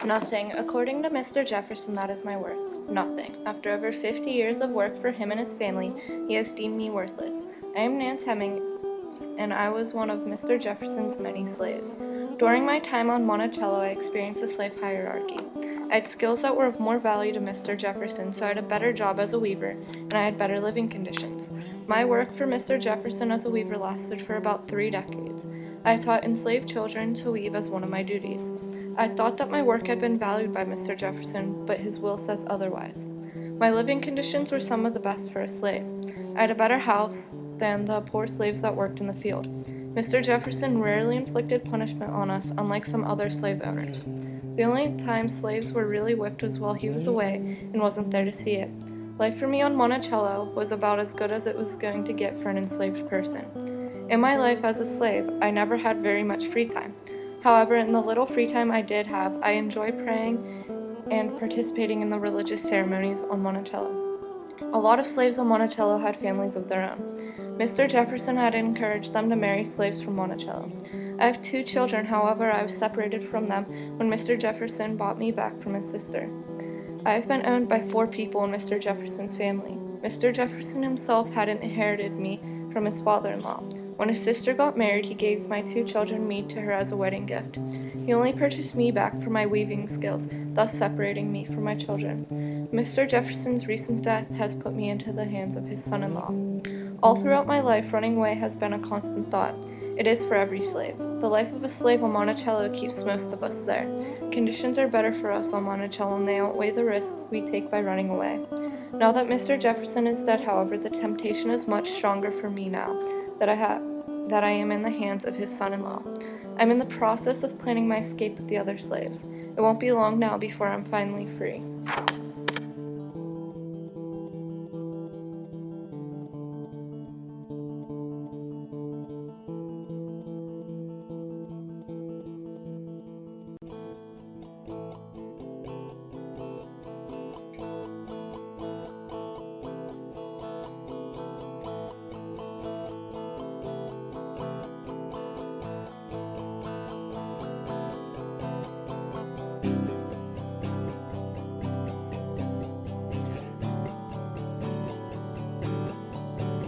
Nothing. According to Mr. Jefferson, that is my worth. Nothing. After over 50 years of work for him and his family, he has deemed me worthless. I am Nance Hemmings, and I was one of Mr. Jefferson's many slaves. During my time on Monticello, I experienced a slave hierarchy. I had skills that were of more value to Mr. Jefferson, so I had a better job as a weaver, and I had better living conditions. My work for Mr. Jefferson as a weaver lasted for about 3 decades. I taught enslaved children to weave as one of my duties. I thought that my work had been valued by Mr. Jefferson, but his will says otherwise. My living conditions were some of the best for a slave. I had a better house than the poor slaves that worked in the field. Mr. Jefferson rarely inflicted punishment on us, unlike some other slave owners. The only time slaves were really whipped was while he was away and wasn't there to see it. Life for me on Monticello was about as good as it was going to get for an enslaved person. In my life as a slave, I never had very much free time. However, in the little free time I did have, I enjoy praying and participating in the religious ceremonies on Monticello. A lot of slaves on Monticello had families of their own. Mr. Jefferson had encouraged them to marry slaves from Monticello. I have 2 children, however, I was separated from them when Mr. Jefferson bought me back from his sister. I have been owned by 4 people in Mr. Jefferson's family. Mr. Jefferson himself had inherited me from his father-in-law. When his sister got married, he gave my 2 children me to her as a wedding gift. He only purchased me back for my weaving skills, thus separating me from my children. Mr. Jefferson's recent death has put me into the hands of his son-in-law. All throughout my life, running away has been a constant thought. It is for every slave. The life of a slave on Monticello keeps most of us there. Conditions are better for us on Monticello, and they outweigh the risks we take by running away. Now that Mr. Jefferson is dead, however, the temptation is much stronger for me now that I am in the hands of his son-in-law. I'm in the process of planning my escape with the other slaves. It won't be long now before I'm finally free.